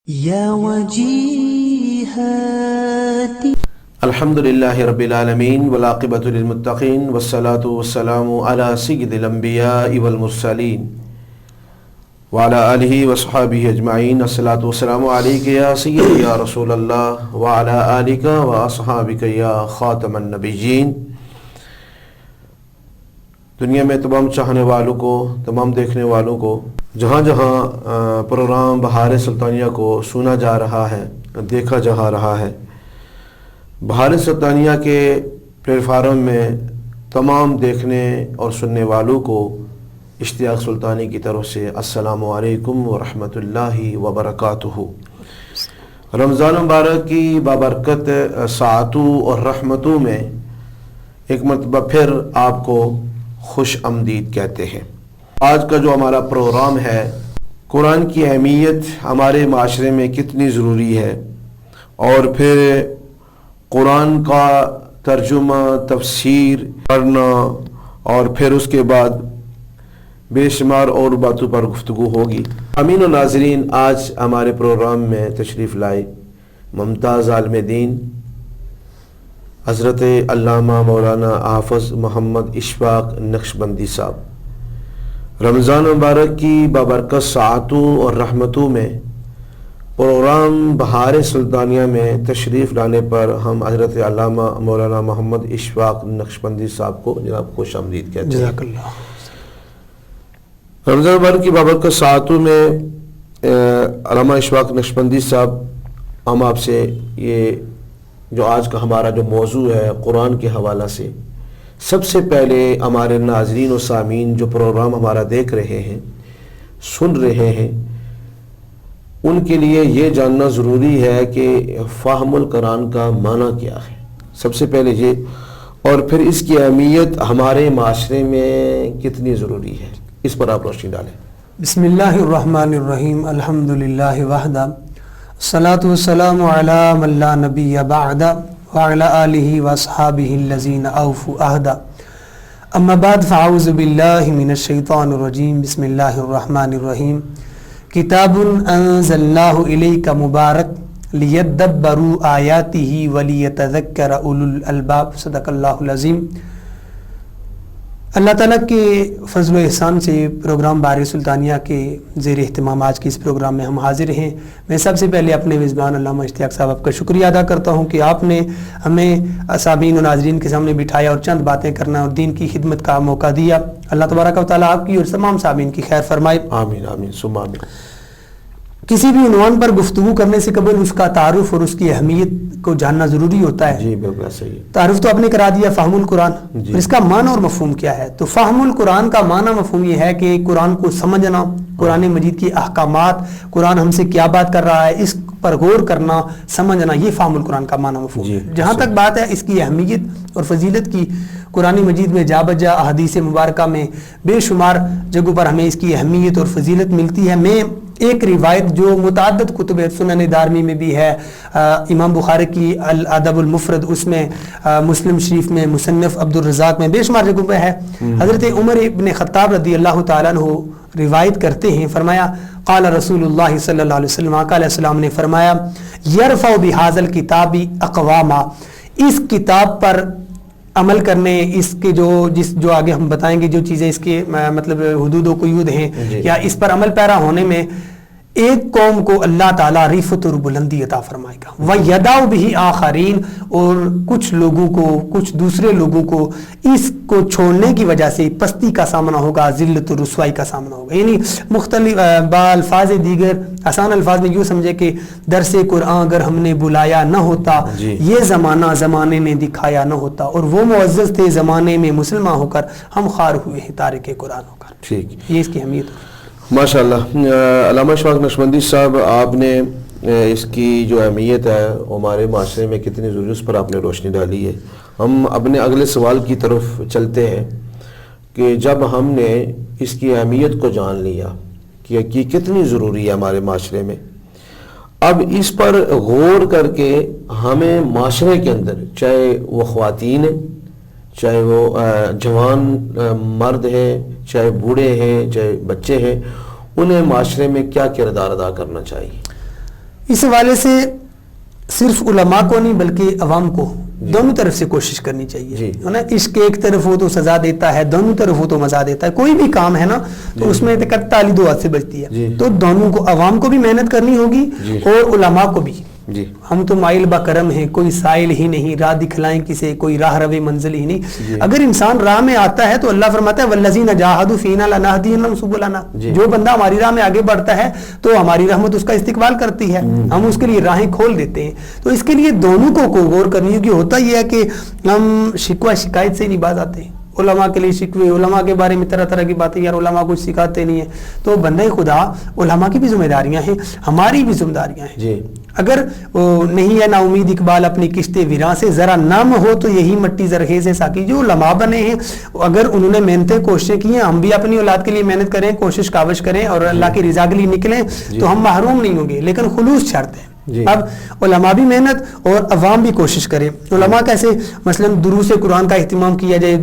يا وجيهاتي. الحمد لله رب العالمين والعاقبة للمتقين والصلاة والسلام على سيد الأنبياء والمرسلين وعلى آله وصحابه أجمعين. الصلاة والسلام عليك يا سيدي يا رسول الله وعلى آلك وأصحابك يا خاتم النبيين. دنیا میں تمام چاہنے والوں کو، تمام دیکھنے والوں کو، جہاں جہاں پروگرام بہار سلطانیہ کو سنا جا رہا ہے، دیکھا جا رہا ہے، بہار سلطانیہ کے پلیٹ فارم میں تمام دیکھنے اور سننے والوں کو اشتیاق سلطانی کی طرف سے السلام علیکم ورحمۃ اللہ وبرکاتہ. رمضان مبارک کی بابرکت ساعتوں اور رحمتوں میں ایک مرتبہ پھر آپ کو خوش آمدید کہتے ہیں. آج کا جو ہمارا پروگرام ہے، قرآن کی اہمیت ہمارے معاشرے میں کتنی ضروری ہے، اور پھر قرآن کا ترجمہ، تفسیر پڑھنا، اور پھر اس کے بعد بے شمار اور باتوں پر گفتگو ہوگی. امین و ناظرین، آج ہمارے پروگرام میں تشریف لائے ممتاز عالم دین حضرت علامہ مولانا حافظ محمد اشفاق نقشبندی صاحب. رمضان مبارک کی بابرکت ساعتوں اور رحمتوں میں پروگرام بہار سلطانیہ میں تشریف لانے پر ہم حضرت علامہ مولانا محمد اشفاق نقشبندی صاحب کو جناب خوش آمدید کہتے ہیں. جزاک اللہ. رمضان مبارک کی بابرکت ساعتوں میں علامہ اشفاق نقشبندی صاحب، ہم آپ سے یہ جو آج کا ہمارا جو موضوع ہے قرآن کے حوالہ سے، سب سے پہلے ہمارے ناظرین و سامعین جو پروگرام ہمارا دیکھ رہے ہیں، سن رہے ہیں، ان کے لیے یہ جاننا ضروری ہے کہ فہم القرآن کا معنی کیا ہے. سب سے پہلے یہ، اور پھر اس کی اہمیت ہمارے معاشرے میں کتنی ضروری ہے، اس پر آپ روشنی ڈالیں. بسم اللہ الرحمن الرحیم. الحمد للہ وحدہ، الصلاۃ والسلام علی من لا نبی بعد وعلی آلہ واصحابہ الذین اوفوا عہدہ. اما بعد فاعوذ باللہ من الشیطان الرجیم. بسم اللہ الرحمن الرحیم. کتاب انزلناہ الیک مبارک لیدبروا آیاتہ ولیتذکر اولو الالباب. صدق اللہ العظیم. اللہ تعالیٰ کے فضل و احسان سے پروگرام بہار سلطانیہ کے زیر اہتمام آج کے اس پروگرام میں ہم حاضر ہیں. میں سب سے پہلے اپنے میزبان علامہ اشتیاق صاحب آپ کا شکریہ ادا کرتا ہوں کہ آپ نے ہمیں سامعین و ناظرین کے سامنے بٹھایا اور چند باتیں کرنا اور دین کی خدمت کا موقع دیا. اللہ تبارک و تعالیٰ آپ کی اور تمام سامعین کی خیر فرمائے. آمین آمین ثم آمین. کسی بھی عنوان پر گفتگو کرنے سے قبل اس کا تعارف اور اس کی اہمیت کو جاننا ضروری ہوتا ہے. جی بالکل صحیح. تعارف تو آپ نے کرا دیا فہم القرآن، جی. اس کا معنی اور مفہوم کیا ہے؟ تو فہم القرآن کا معنی مفہوم یہ ہے کہ قرآن کو سمجھنا، قرآن مجید کی احکامات، قرآن ہم سے کیا بات کر رہا ہے، اس پر غور کرنا، سمجھنا، یہ فہم القرآن کا معنی مفہوم. جی. جہاں تک بات ہے اس کی اہمیت اور فضیلت کی، قرآن مجید میں جا بجا احادیث مبارکہ میں بے شمار جگہوں پر ہمیں اس کی اہمیت اور فضیلت ملتی ہے. میں ایک روایت جو متعدد کتب سنن دارمی میں بھی ہے، امام بخاری کی الادب المفرد، اس میں مسلم شریف میں، مصنف عبد الرزاق میں، بے شمار جگہوں پہ ہے. حضرت عمر ابن خطاب رضی اللہ تعالیٰ عنہ روایت کرتے ہیں، فرمایا قال رسول اللہ صلی اللہ علیہ وسلم، آقا علیہ السلام نے فرمایا یرفع بہذا الکتاب اقواما، اس کتاب پر عمل کرنے، اس کے جو آگے ہم بتائیں گے جو چیزیں اس کے مطلب حدود و قیود ہیں، جی. یا اس پر عمل پیرا ہونے میں ایک قوم کو اللہ تعالیٰ رفعت اور بلندی عطا فرمائے گا. وَيَدَعُ بِهِ آخَرِينَ، اور کچھ لوگوں کو، کچھ دوسرے لوگوں کو اس کو چھوڑنے کی وجہ سے پستی کا سامنا ہوگا، ذلت و رسوائی کا سامنا ہوگا. یعنی مختلف الفاظ دیگر آسان الفاظ میں یوں سمجھے کہ درس قرآن اگر ہم نے بلایا نہ ہوتا، جی. یہ زمانے نے دکھایا نہ ہوتا، اور وہ معزز تھے زمانے میں مسلمان ہو کر، ہم خوار ہوئے ہیں تارک قرآن ہو کر. ٹھیک. یہ اس کی اہمیت. ماشاء اللہ. علامہ اشفاق نقشبندی صاحب، آپ نے اس کی جو اہمیت ہے ہمارے معاشرے میں کتنی ضروری، اس پر آپ نے روشنی ڈالی ہے. ہم اپنے اگلے سوال کی طرف چلتے ہیں کہ جب ہم نے اس کی اہمیت کو جان لیا کہ کتنی ضروری ہے ہمارے معاشرے میں، اب اس پر غور کر کے ہمیں معاشرے کے اندر، چاہے وہ خواتین ہیں، چاہے وہ جوان مرد ہیں، چاہے بوڑھے ہیں، چاہے بچے ہیں، انہیں معاشرے میں کیا کردار ادا کرنا چاہیے؟ اس حوالے سے صرف علماء کو نہیں بلکہ عوام کو دونوں طرف سے کوشش کرنی چاہیے ہے نا. عشق ایک طرف ہو تو سزا دیتا ہے, دونوں طرف ہو تو مزہ دیتا ہے. کوئی بھی کام ہے نا تو اس میں تالی دو ہاتھ سے بچتی ہے. تو دونوں کو, عوام کو بھی محنت کرنی ہوگی اور علماء کو بھی. ہم تو مائل با کرم ہیں, کوئی سائل ہی نہیں, راہ دکھلائیں کسے, کوئی راہ روے منزل ہی نہیں. اگر انسان راہ میں آتا ہے تو اللہ فرماتا ہے والذین جاہدوا فینا لنہدینہم سبلنا. جو بندہ ہماری راہ میں آگے بڑھتا ہے تو ہماری رحمت اس کا استقبال کرتی ہے, ہم اس کے لیے راہیں کھول دیتے ہیں. تو اس کے لیے دونوں کو غور کرنی ہوگی. ہوتا یہ ہے کہ ہم شکوہ شکایت سے نہیں باز آتے ہیں. علماء کے لیے شکوے, علماء کے بارے میں طرح طرح کی باتیں, یار علماء کچھ سکھاتے نہیں ہیں. تو بندہ خدا, علماء کی بھی ذمہ داریاں ہیں, ہماری بھی ذمہ داریاں ہیں. اگر نہیں ہے نا امید اقبال اپنی کشتے ویراں سے, ذرا نام ہو تو یہی مٹی زرخیز ہے ساقی. جو علماء بنے ہیں اگر انہوں نے محنتیں کوششیں کی ہیں, ہم بھی اپنی اولاد کے لیے محنت کریں, کوشش کاوش کریں اور اللہ کی رضا کے لیے نکلیں تو ہم محروم نہیں ہوں گے. لیکن خلوص شرط ہے. اب علماء بھی محنت اور عوام بھی کوشش کرے. علماء کیسے, مثلا دروس قرآن کا اہتمام کیا جائے.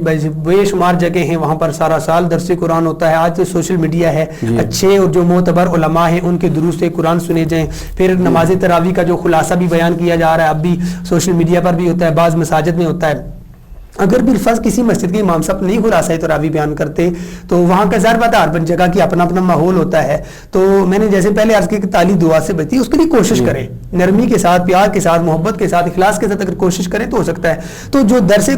بے شمار جگہ ہیں وہاں پر سارا سال درس قرآن ہوتا ہے. آج تو سوشل میڈیا ہے, اچھے اور جو معتبر علماء ہیں ان کے دروس قرآن سنے جائیں. پھر نماز تراویح کا جو خلاصہ بھی بیان کیا جا رہا ہے اب بھی سوشل میڈیا پر بھی ہوتا ہے, بعض مساجد میں ہوتا ہے. اگر بالفرض کسی مسجد کے امام صاحب نہیں خلاصہ تراویح بیان کرتے تو وہاں کا ظاہر بات ہے ہر جگہ کی اپنا اپنا ماحول ہوتا ہے. تو میں نے جیسے پہلے عرض کی کہ تالی دعا سے بچتی ہے, اس کے لیے کوشش کریں, نرمی کے ساتھ, پیار کے ساتھ, محبت کے ساتھ, اخلاص کے ساتھ اگر کوشش کریں تو ہو سکتا ہے. تو جو درس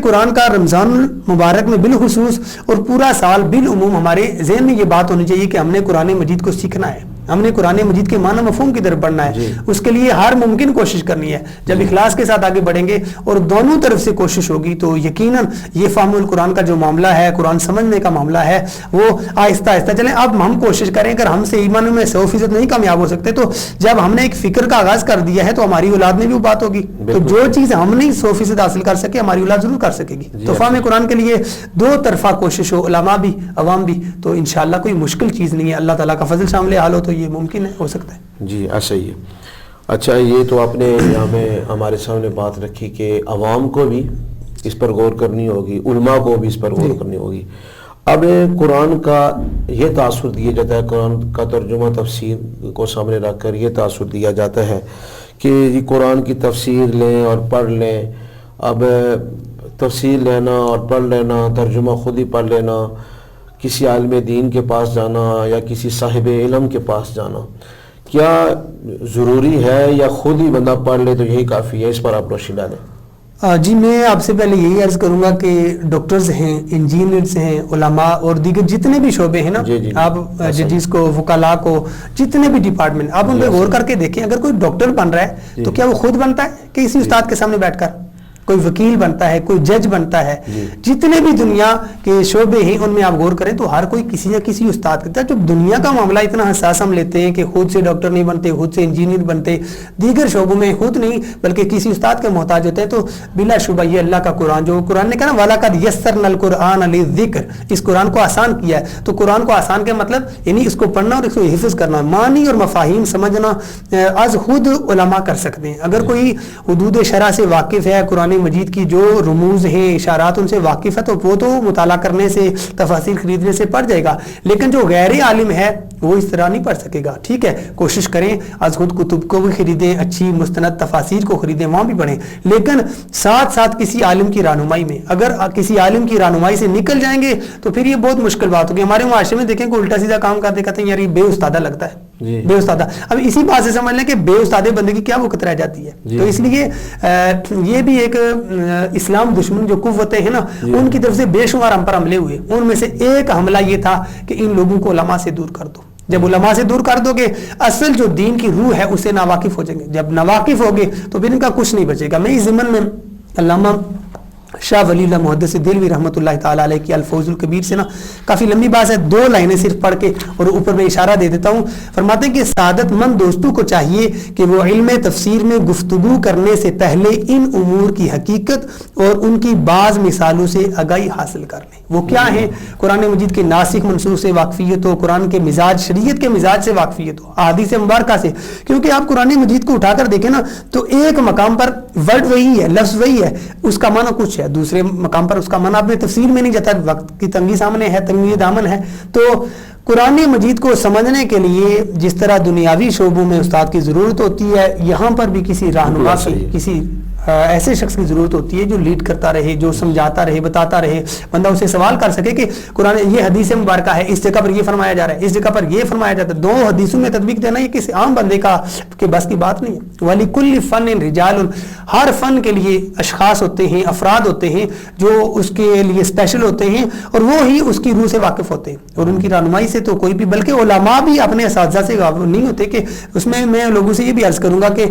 قرآن کا رمضان المبارک میں بالخصوص اور پورا سال بالعموم ہمارے ذہن میں یہ بات ہونی چاہیے کہ ہم نے قرآن مجید کو سیکھنا ہے, ہم نے قرآن مجید کے معنی مفہوم کی طرف بڑھنا ہے. اس کے لیے ہر ممکن کوشش کرنی ہے. جب اخلاص کے ساتھ آگے بڑھیں گے اور دونوں طرف سے کوشش ہوگی تو یقیناً یہ فہم القرآن کا جو معاملہ ہے, قرآن سمجھنے کا معاملہ ہے, وہ آہستہ آہستہ چلیں. اب ہم کوشش کریں, اگر ہم سے ایمان میں 100% نہیں کامیاب ہو سکتے تو جب ہم نے ایک فکر کا آغاز کر دیا ہے تو ہماری اولاد میں بھی وہ بات ہوگی. تو جو چیز ہم نہیں 100% حاصل کر سکے ہماری اولاد ضرور کر سکے گی. تو فہم قرآن کے لیے دو طرفہ کوشش ہو, علماء بھی عوام بھی, تو انشاءاللہ کوئی مشکل چیز نہیں ہے. اللہ تعالیٰ کا فضل شامل حال ہو تو یہ ممکن ہے, ہو سکتا ہے. جی ایسا ہی ہے. اچھا, یہ تو آپ نے ہمارے سامنے بات رکھی کہ عوام کو بھی اس پر غور کرنی ہوگی, علماء کو بھی اس پر غور کرنی ہوگی. اب قرآن کا یہ تاثر دیا جاتا ہے, قرآن کا ترجمہ تفسیر کو سامنے رکھ کر یہ تاثر دیا جاتا ہے کہ یہ قرآن کی تفسیر لیں اور پڑھ لیں. اب تفسیر لینا اور پڑھ لینا, ترجمہ خود ہی پڑھ لینا, کسی عالم دین کے پاس جانا یا کسی صاحب علم کے پاس جانا, کیا ضروری ہے یا خود ہی بندہ پڑھ لے تو یہی کافی ہے؟ اس پر آپ روشنی ڈالیں. جی میں آپ سے پہلے یہی عرض کروں گا کہ ڈاکٹرز ہیں, انجینئرز ہیں, علماء اور دیگر جتنے بھی شعبے ہیں نا, آپ ججز کو, وکلاء کو, جتنے بھی ڈپارٹمنٹ, آپ ان پہ غور کر کے دیکھیں. اگر کوئی ڈاکٹر بن رہا ہے تو کیا وہ خود بنتا ہے کہ کسی استاد کے سامنے بیٹھ کر؟ کوئی وکیل بنتا ہے, کوئی جج بنتا ہے. جتنے بھی دنیا کے شعبے ہیں ان میں آپ غور کریں تو ہر کوئی کسی نہ کسی استاد کرتا ہے. جب دنیا کا معاملہ اتنا حساس ہم لیتے ہیں کہ خود سے ڈاکٹر نہیں بنتے, خود سے انجینئر بنتے, دیگر شعبوں میں خود نہیں بلکہ کسی استاد کے محتاج ہوتے ہیں, تو بلا شبہ یہ اللہ کا قرآن, جو قرآن نے کہا نا وَلَقَدْ يَسَّرْنَا الْقُرْآنَ لِلذِّكْرِ, اس قرآن کو آسان کیا ہے. تو قرآن کو آسان کا مطلب یعنی اس کو پڑھنا اور اس کو حفظ کرنا, معنی اور مفاہیم سمجھنا از خود علماء کر سکتے ہیں. اگر کوئی حدود شرع سے واقف ہے, قرآن مجید کی جو رموز ہیں, اشارات, ان سے واقف ہے, تو وہ تو مطالعہ کرنے سے, تفاسیر خریدنے سے پڑھ جائے گا. لیکن جو غیر عالم ہے وہ اس طرح نہیں پڑھ سکے گا. ٹھیک ہے, کوشش کریں از خود کتب کو بھی خریدیں, اچھی مستند تفاسیر کو خریدیں, وہاں بھی پڑھیں, لیکن ساتھ ساتھ کسی عالم کی رہنمائی میں. اگر کسی عالم کی رہنمائی سے نکل جائیں گے تو پھر یہ بہت مشکل بات ہوگی. ہمارے معاشرے میں دیکھیں کوئی الٹا سیدھا کام کرتے کہتے ہیں یار یہ بے استادہ لگتا ہے, بے استادہ. اب اسی بات سے سمجھ لیں کہ بے استادے بندے کی کیا وقت رہ جاتی ہے. تو اس لیے یہ بھی ایک اسلام دشمن جو قوتیں ہیں نا, ان کی طرف سے بے شمار ہم پر حملے ہوئے. ان میں سے ایک حملہ یہ تھا کہ ان لوگوں کو علماء سے دور کر دو. جب علماء سے دور کر دو گے اصل جو دین کی روح ہے اسے ناواقف ہو جائیں گے. جب ناواقف ہوگے تو پھر ان کا کچھ نہیں بچے گا. میں اس ضمن میں علامہ شاہ ولی اللہ محدث دہلوی رحمۃ اللہ تعالیٰ علیہ کی الفوز الکبیر سے نا کافی لمبی بات ہے, 2 لائنیں صرف پڑھ کے اور اوپر میں اشارہ دے دیتا ہوں. فرماتے ہیں کہ سعادت مند دوستوں کو چاہیے کہ وہ علم تفسیر میں گفتگو کرنے سے پہلے ان امور کی حقیقت اور ان کی بعض مثالوں سے آگاہی حاصل کر لیں. وہ کیا ہیں؟ قرآن مجید کے ناسخ منسوخ سے واقفیت ہو, قرآن کے مزاج, شریعت کے مزاج سے واقفیت ہو, احادیث مبارکہ سے. کیونکہ آپ قرآن مجید کو اٹھا کر دیکھیں نا تو ایک مقام پر ورڈ وہی ہے, لفظ وہی ہے, اس کا معنی کچھ ہے. ہے, دوسرے مقام پر اس کا منع اپنے تفسیر میں نہیں جاتا, وقت کی تنگی سامنے ہے, تنگی دامن ہے. تو قرآن مجید کو سمجھنے کے لیے جس طرح دنیاوی شعبوں میں استاد کی ضرورت ہوتی ہے, یہاں پر بھی کسی رہنما کی, کسی ایسے شخص کی ضرورت ہوتی ہے جو لیڈ کرتا رہے, جو سمجھاتا رہے, بتاتا رہے, بندہ اسے سوال کر سکے کہ قرآن یہ حدیث مبارکہ ہے, اس جگہ پر یہ فرمایا جا رہا ہے, اس جگہ پر یہ فرمایا جاتا ہے. دو حدیثوں میں تطبیق دینا یہ کسی عام بندے کا کہ بس کی بات نہیں ہے. وَلِكُلِّ فَنٍ رِجَالٌ, ہر فن کے لیے اشخاص ہوتے ہیں, افراد ہوتے ہیں جو اس کے لیے اسپیشل ہوتے ہیں اور وہ ہی اس کی روح سے واقف ہوتے ہیں, اور ان کی رہنمائی سے تو کوئی بھی, بلکہ علماء بھی اپنے اساتذہ سے واقف نہیں ہوتے. کہ اس میں لوگوں سے یہ بھی عرض کروں گا کہ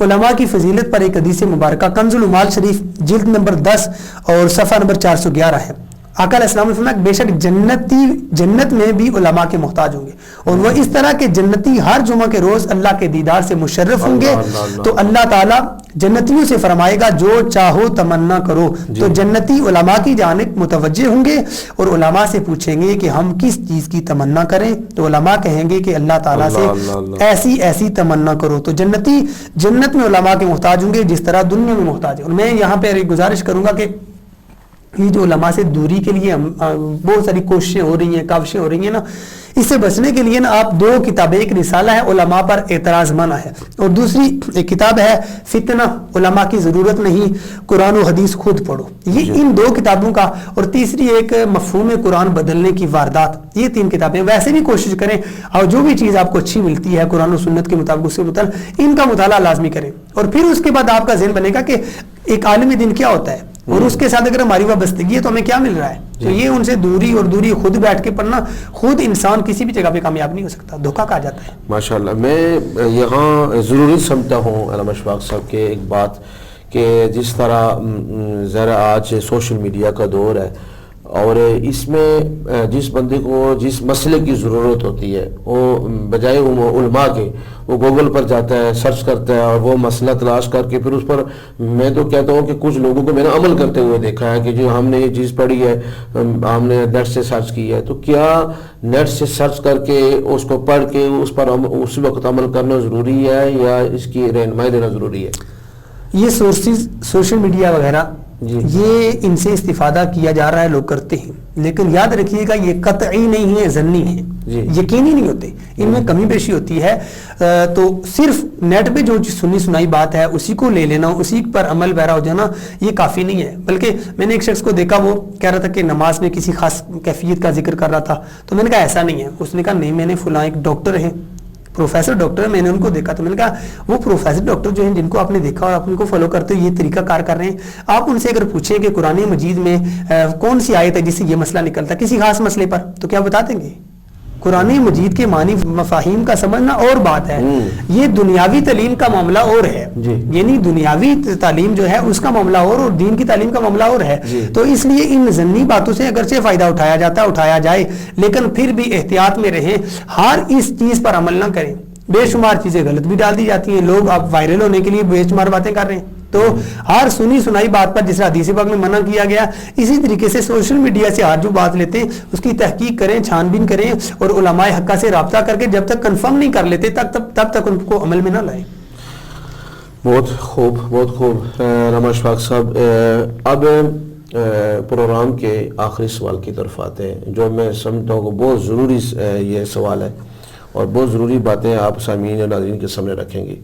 علماء کی فضیلت پر ایک حدیث مبارکہ کنز العمال شریف جلد نمبر 10 اور صفحہ نمبر 411 ہے. آقا علیہ السلام نے فرمایا بے شک جنت میں بھی علماء کے محتاج ہوں گے, اور وہ اس طرح کہ جنتی ہر جمعہ کے روز اللہ کے دیدار سے مشرف ہوں گے. تو اللہ تعالیٰ جنتیوں سے فرمائے گا جو چاہو تمنا کرو. تو جنتی علماء کی جانب متوجہ ہوں گے اور علماء سے پوچھیں گے کہ ہم کس چیز کی تمنا کریں, تو علماء کہیں گے کہ اللہ تعالیٰ سے ایسی تمنا کرو. تو جنتی جنت میں علماء کے محتاج ہوں گے جس طرح دنیا میں محتاج ہے. اور میں یہاں پہ گزارش کروں گا کہ یہ جو علماء سے دوری کے لیے بہت ساری کوششیں ہو رہی ہیں, کاوشیں ہو رہی ہیں نا, اس سے بچنے کے لیے نا آپ دو کتابیں, ایک رسالہ ہے علماء پر اعتراض منع ہے, اور دوسری ایک کتاب ہے فتنہ علماء کی ضرورت نہیں قرآن و حدیث خود پڑھو. یہ ان دو کتابوں کا, اور تیسری ایک مفہوم قرآن بدلنے کی واردات, یہ 3 کتابیں. ویسے بھی کوشش کریں اور جو بھی چیز آپ کو اچھی ملتی ہے قرآن و سنت کے مطابق اس کے مطابق ان کا مطالعہ لازمی کریں, اور پھر اس کے بعد آپ کا ذہن بنے گا کہ ایک عالم دین کیا ہوتا ہے اور اس کے ساتھ اگر ہماری وابستگی ہے تو ہمیں کیا مل رہا ہے. تو یہ ان سے دوری, اور دوری خود بیٹھ کے پڑھنا, خود انسان کسی بھی جگہ پہ کامیاب نہیں ہو سکتا, دھوکہ کھا جاتا ہے. ماشاءاللہ. میں یہاں ضروری سمجھتا ہوں علامہ اشفاق صاحب کے ایک بات کہ جس طرح ذرا آج سوشل میڈیا کا دور ہے, اور اس میں جس بندے کو جس مسئلے کی ضرورت ہوتی ہے وہ بجائے علماء کے وہ گوگل پر جاتا ہے, سرچ کرتا ہے, اور وہ مسئلہ تلاش کر کے پھر اس پر, میں تو کہتا ہوں کہ کچھ لوگوں کو میں نے عمل کرتے ہوئے دیکھا ہے کہ جو ہم نے یہ چیز پڑھی ہے ہم نے نیٹ سے سرچ کی ہے, تو کیا نیٹ سے سرچ کر کے اس کو پڑھ کے اس پر اسی وقت عمل کرنا ضروری ہے یا اس کی رہنمائی دینا ضروری ہے؟ یہ سورسز سوشل میڈیا وغیرہ یہ ان سے استفادہ کیا جا رہا ہے, لوگ کرتے ہیں, لیکن یاد رکھیے گا یہ قطعی نہیں ہے, ظنی ہے, یقینی نہیں ہوتے, ان میں کمی بیشی ہوتی ہے. تو صرف نیٹ پہ جو سنی سنائی بات ہے اسی کو لے لینا, اسی پر عمل پیرا ہو جانا یہ کافی نہیں ہے. بلکہ میں نے ایک شخص کو دیکھا, وہ کہہ رہا تھا کہ نماز میں کسی خاص کیفیت کا ذکر کر رہا تھا, تو میں نے کہا ایسا نہیں ہے. اس نے کہا نہیں, میں نے فلاں ایک ڈاکٹر ہیں, پروفیسر ڈاکٹر ہے, میں نے ان کو دیکھا. تو میں نے کہا وہ پروفیسر ڈاکٹر جو ہیں جن کو آپ نے دیکھا اور آپ ان کو فالو کرتے ہو, یہ طریقہ کار کر رہے ہیں, آپ ان سے اگر پوچھیں کہ قرآن مجید میں کون سی آیت ہے جس سے یہ مسئلہ نکلتا ہے کسی خاص مسئلے پر, تو کیا بتا دیں گے؟ قرآن مجید کے معنی مفاہیم کا سمجھنا اور بات ہے, یہ دنیاوی تعلیم کا معاملہ اور ہے, یعنی دنیاوی تعلیم جو ہے اس کا معاملہ اور دین کی تعلیم کا معاملہ اور ہے. تو اس لیے ان ضمنی باتوں سے اگرچہ فائدہ اٹھایا جاتا ہے, اٹھایا جائے, لیکن پھر بھی احتیاط میں رہیں, ہر اس چیز پر عمل نہ کریں. بے شمار چیزیں غلط بھی ڈال دی جاتی ہیں, لوگ اب وائرل ہونے کے لیے بے شمار باتیں کر رہے ہیں. تو ہر سنی سنائی بات پر جس حدیث پاک میں منع کیا گیا, اسی طریقے سے سوشل میڈیا سے ہر جو بات لیتے ہیں اس کی تحقیق کریں, چھان بین کریں, اور علماء حقہ سے رابطہ کر کے جب تک کنفرم نہیں کر لیتے تب تک ان کو عمل میں نہ لائیں. بہت خوب, بہت خوب علامہ اشفاق صاحب. اب پروگرام کے آخری سوال کی طرف آتے ہیں, جو میں سمجھتا ہوں کہ بہت ضروری یہ سوال ہے اور بہت ضروری باتیں آپ سامعین اور ناظرین کے سامنے رکھیں گے.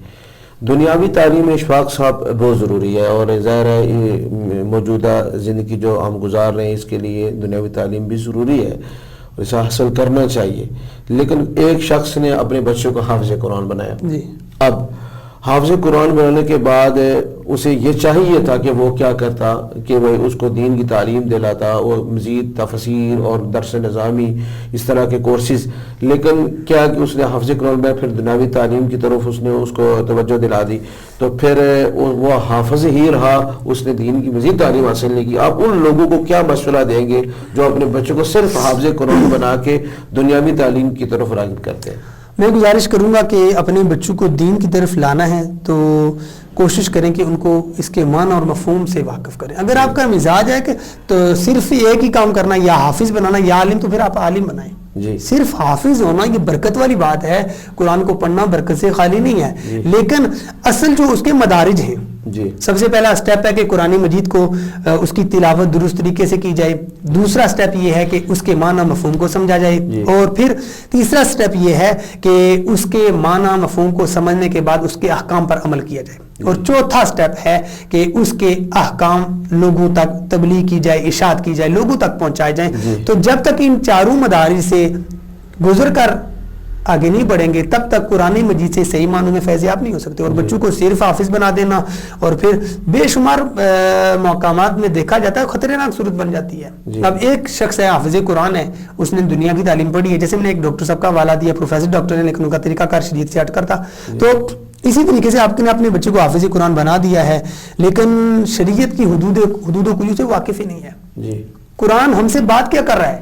دنیاوی تعلیم اشفاق صاحب بہت ضروری ہے, اور ظاہر ہے موجودہ زندگی جو ہم گزار رہے ہیں اس کے لیے دنیاوی تعلیم بھی ضروری ہے اور اسے حاصل کرنا چاہیے. لیکن ایک شخص نے اپنے بچوں کو حافظ قرآن بنایا. اب حافظ قرآن بنانے کے بعد اسے یہ چاہیے تھا کہ وہ کیا کرتا کہ وہ اس کو دین کی تعلیم دلاتا, وہ مزید تفسیر اور درس نظامی اس طرح کے کورسز, لیکن کیا کہ اس نے حافظ قرآن میں پھر دنیاوی تعلیم کی طرف اس نے اس کو توجہ دلا دی, تو پھر وہ حافظ ہی رہا, اس نے دین کی مزید تعلیم حاصل نہیں کی. آپ ان لوگوں کو کیا مشورہ دیں گے جو اپنے بچوں کو صرف حافظ قرآن بنا کے دنیاوی تعلیم کی طرف راغب کرتے ہیں؟ میں گزارش کروں گا کہ اپنے بچوں کو دین کی طرف لانا ہے تو کوشش کریں کہ ان کو اس کے معنی اور مفہوم سے واقف کریں. اگر آپ کا مزاج ہے کہ تو صرف ایک ہی کام کرنا, یا حافظ بنانا یا عالم, تو پھر آپ عالم بنائیں. صرف حافظ ہونا یہ برکت والی بات ہے, قرآن کو پڑھنا برکت سے خالی نہیں ہے, لیکن اصل جو اس کے مدارج ہیں جی سب سے پہلا سٹیپ ہے کہ قرآن مجید کو اس کی تلاوت درست طریقے سے کی جائے. دوسرا سٹیپ یہ ہے کہ اس کے معنی مفہوم کو سمجھا جائے. اور پھر تیسرا سٹیپ یہ ہے کہ اس کے معنی مفہوم کو سمجھنے کے بعد اس کے احکام پر عمل کیا جائے. اور چوتھا سٹیپ ہے کہ اس کے احکام لوگوں تک تبلیغ کی جائے, ارشاد کی جائے, لوگوں تک پہنچائے جائیں. تو جب تک ان چاروں مدارج سے گزر کر آگے نہیں بڑھیں گے تب تک قرآن مجید سے صحیح معنوں میں فیضیاب نہیں ہو سکتے. اور بچوں کو صرف حافظ بنا دینا اور پھر بے شمار مقامات میں دیکھا جاتا ہے خطرناک صورت بن جاتی ہے. اب ایک شخص ہے حافظ قرآن ہے, اس نے دنیا کی تعلیم پڑھی ہے, جیسے میں نے ایک ڈاکٹر صاحب کا حوالہ دیا, پروفیسر ڈاکٹر ہے لیکن ان کا طریقہ کار شریعت سے ہٹ کر تھا. تو اسی طریقے سے آپ نے اپنے بچے کو حافظ قرآن بنا دیا ہے لیکن شریعت کی حدود و قیود سے واقف ہی نہیں ہے. قرآن ہم سے بات کیا کر رہا ہے,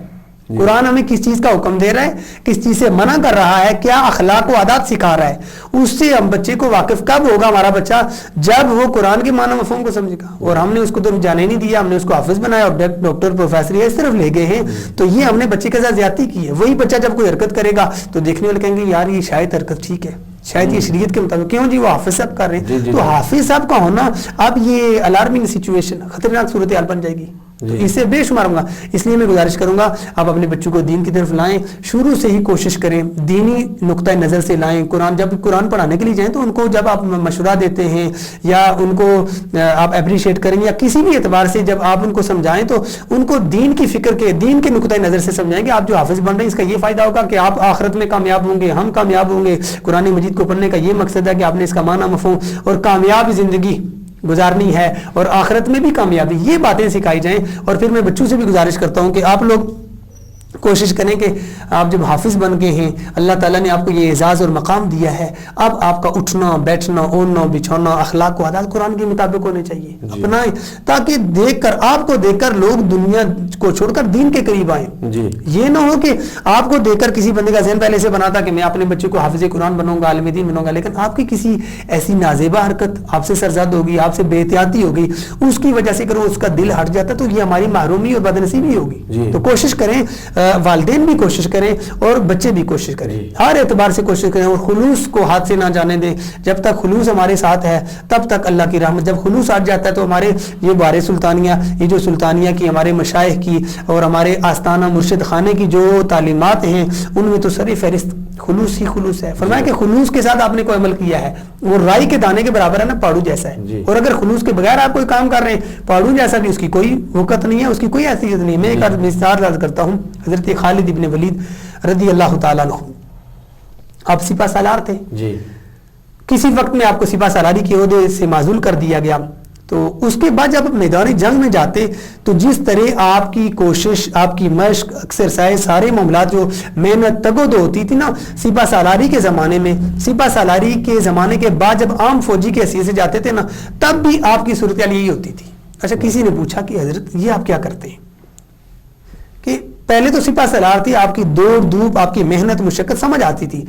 قرآن ہمیں کس چیز کا حکم دے رہا ہے, کس چیز سے منع کر رہا ہے, کیا اخلاق و عادات سکھا رہا ہے, اس سے ہم بچے کو واقف کب ہوگا ہمارا بچہ جب وہ قرآن کے معنی مفہوم کو سمجھے گا. اور ہم نے اس کو تو جانے نہیں دیا, ہم نے اس کو حافظ بنایا اور ڈاکٹر پروفیسر اس طرف لے گئے ہیں. تو یہ ہم نے بچے کے ساتھ زیادتی کی ہے. وہی بچہ جب کوئی حرکت کرے گا تو دیکھنے والے کہیں گے یار یہ شاید حرکت ٹھیک ہے, شاید یہ شریعت کے مطابق, کیوں جی وہ حافظ صاحب کر رہے ہیں. تو حافظ صاحب کا ہونا اب یہ الارمنگ سچویشن, خطرناک صورتحال بن جائے گی. تو اس سے بے شمار ہوگا. اس لیے میں گزارش کروں گا آپ اپنے بچوں کو دین کی طرف لائیں, شروع سے ہی کوشش کریں, دینی نقطۂ نظر سے لائیں. جب قرآن پڑھانے کے لیے جائیں تو ان کو جب آپ مشورہ دیتے ہیں یا ان کو آپ اپریشیٹ کریں یا کسی بھی اعتبار سے جب آپ ان کو سمجھائیں تو ان کو دین کی فکر کے, دین کے نقطۂ نظر سے سمجھائیں کہ آپ جو حافظ بن رہے ہیں اس کا یہ فائدہ ہوگا کہ آپ آخرت میں کامیاب ہوں گے, ہم کامیاب ہوں گے. قرآن مجید کو پڑھنے کا یہ مقصد ہے کہ آپ نے اس کا معنی مفہوم اور کامیاب زندگی گزارنی ہے اور آخرت میں بھی کامیابی, یہ باتیں سکھائی جائیں. اور پھر میں بچوں سے بھی گزارش کرتا ہوں کہ آپ لوگ کوشش کریں کہ آپ جب حافظ بن گئے ہیں, اللہ تعالیٰ نے آپ کو یہ اعزاز اور مقام دیا ہے, اب آپ کا اٹھنا بیٹھنا اوڑھنا بچھونا اخلاق و عادات قرآن کے مطابق ہونے چاہیے, اپنائیں, تاکہ دیکھ کر آپ کو دیکھ کر لوگ دنیا کو چھوڑ کر دین کے قریب آئیں. یہ نہ ہو کہ آپ کو دیکھ کر کسی بندے کا ذہن پہلے سے بنا تھا کہ میں اپنے بچے کو حافظ قرآن بناؤں گا, عالم دین بناؤں گا, لیکن آپ کی کسی ایسی نازیبہ حرکت آپ سے سرزد ہوگی, آپ سے بے احتیاطی ہوگی, اس کی وجہ سے اگر اس کا دل ہٹ جاتا تو یہ ہماری محرومی اور بدنصیبی ہوگی. تو کوشش کریں, والدین بھی کوشش کریں اور بچے بھی کوشش کریں, ہر اعتبار سے کوشش کریں اور خلوص کو ہاتھ سے نہ جانے دیں. جب تک خلوص ہمارے ساتھ ہے تب تک اللہ کی رحمت, جب خلوص ہٹ جاتا ہے تو ہمارے یہ بار سلطانیہ, یہ جو سلطانیہ کی ہمارے مشائخ کی اور ہمارے آستانہ مرشد خانے کی جو تعلیمات ہیں ان میں تو سر فہرست خلوص ہی خلوص ہے. فرمایا کہ خلوص کے ساتھ آپ نے کوئی عمل کیا ہے وہ رائی کے دانے کے برابر ہے نا, پاڑو جیسا ہے. اور اگر خلوص کے بغیر آپ کوئی کام کر رہے ہیں, پاڑو جیسا بھی, اس کی کوئی وقت نہیں ہے, اس کی کوئی حیثیت نہیں ہے. میں ایک مثال یاد کرتا ہوں, حضرت خالد ابن ولید رضی اللہ تعالیٰ عنہ, آپ سپہ سالار تھے. کسی وقت میں آپ کو سپہ سالاری کے عہدے سے معزول کر دیا گیا. تو اس کے بعد جب میدان جنگ میں جاتے تو جس طرح آپ کی کوشش, آپ کی مشق, ایکسرسائز, سارے معاملات جو محنت تگ و دو ہوتی تھی نا سپہ سالاری کے زمانے میں, سپہ سالاری کے زمانے کے بعد جب عام فوجی کے حیثیت سے جاتے تھے نا تب بھی آپ کی صورتحال یہی ہوتی تھی. اچھا, کسی نے پوچھا کہ حضرت یہ آپ کیا کرتے ہیں, کہ پہلے تو سپہ سالار تھی, آپ کی دوڑ دھوپ, آپ کی محنت مشقت سمجھ آتی تھی.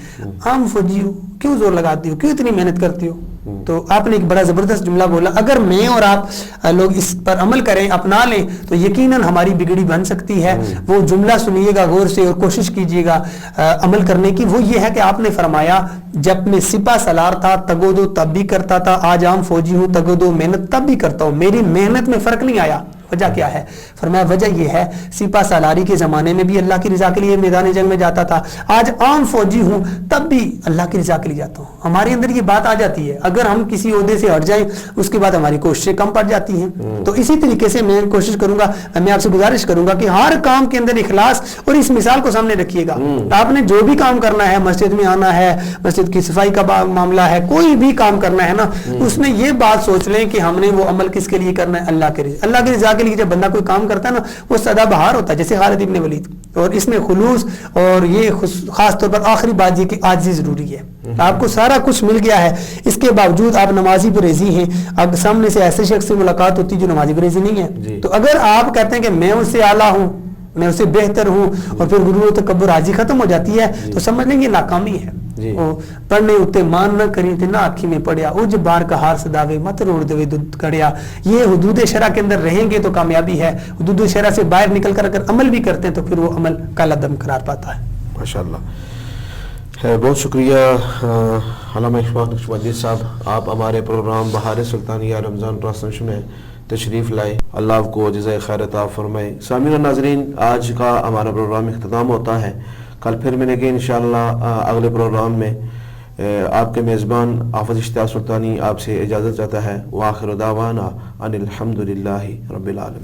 عام فوجی ہو, کیوں زور لگاتی ہو, کیوں اتنی محنت کرتی ہو؟ تو آپ نے ایک بڑا زبردست جملہ بولا, اگر میں اور آپ لوگ اس پر عمل کریں, اپنا لیں تو یقیناً ہماری بگڑی بن سکتی ہے. وہ جملہ سنیے گا غور سے اور کوشش کیجیے گا عمل کرنے کی. وہ یہ ہے کہ آپ نے فرمایا جب میں سپہ سالار تھا تگ و دو تب بھی کرتا تھا, آج عام فوجی ہوں تگ و دو محنت تب بھی کرتا ہوں, میری محنت میں فرق نہیں آیا. وجہ کیا ہے؟ فرمایا وجہ یہ ہے سپہ سالاری کے زمانے میں بھی اللہ کی رضا کے لیے میدان جنگ میں جاتا تھا, آج عام فوجی ہوں تب بھی اللہ کی رضا کے لیے جاتا ہوں. ہمارے اندر یہ بات آ جاتی ہے, اگر ہم کسی عہدے سے ہٹ جائیں اس کے بعد ہماری کوششیں کم پڑ جاتی ہیں. تو اسی طریقے سے میں کوشش کروں گا, میں آپ سے گزارش کروں گا کہ ہر کام کے اندر اخلاص اور اس مثال کو سامنے رکھیے گا. آپ نے جو بھی کام کرنا ہے, مسجد میں آنا ہے, مسجد کی صفائی کا معاملہ ہے, کوئی بھی کام کرنا ہے نا, اس میں یہ بات سوچ لیں کہ ہم نے وہ عمل کس کے لیے کرنا ہے, اللہ کے رضا. اللہ کی رضا کے لیے جب بندہ کوئی کام کرتا ہے نا وہ سدا بہار ہوتا ہے, جیسے خالد ابن ولید. اور اس میں خلوص اور یہ خاص طور پر آخری بات یہ کہ عاجزی ضروری ہے. آپ کو سارا کچھ مل گیا ہے, اس کے باوجود آپ نمازی پرہیزی ہیں, اب سامنے سے ایسے شخص سے ملاقات ہوتی جو نمازی پرہیزی نہیں ہے, تو اگر آپ کہتے ہیں کہ میں اس سے اعلیٰ ہوں, میں اس سے بہتر ہوں, اور پھر غرور و تکبر عاجزی ختم ہو جاتی ہے, تو سمجھ لیں گے ناکامی ہے. پڑھنے اتے مان نہ کری تھے نہ آنکھی میں پڑیا, اج بار کا ہار صداوے مت روڑ دوے دودھ کڑیا. یہ حدود شرع کے اندر رہیں گے تو کامیابی ہے, حدود شرع سے باہر نکل کر اگر عمل بھی کرتے ہیں تو پھر وہ عمل کالا دم قرار پاتا ہے. ماشاءاللہ. بہت شکریہ علامہ اشفاق نقشبندی صاحب، آپ ہمارے پروگرام بہار سلطانیہ رمضان ٹرانسمیشن میں تشریف لائے، اللہ آپ کو جزائے خیر عطا فرمائے۔ سامعین و ناظرین، آج کا ہمارا پروگرام اختتام ہوتا ہے، کل پھر ملیں گے انشاءاللہ اگلے پروگرام میں۔ آپ کے میزبان حافظ اشتیاق سلطانی آپ سے اجازت چاہتا ہے۔ وآخر دعوانا ان الحمد للہ رب العالمین۔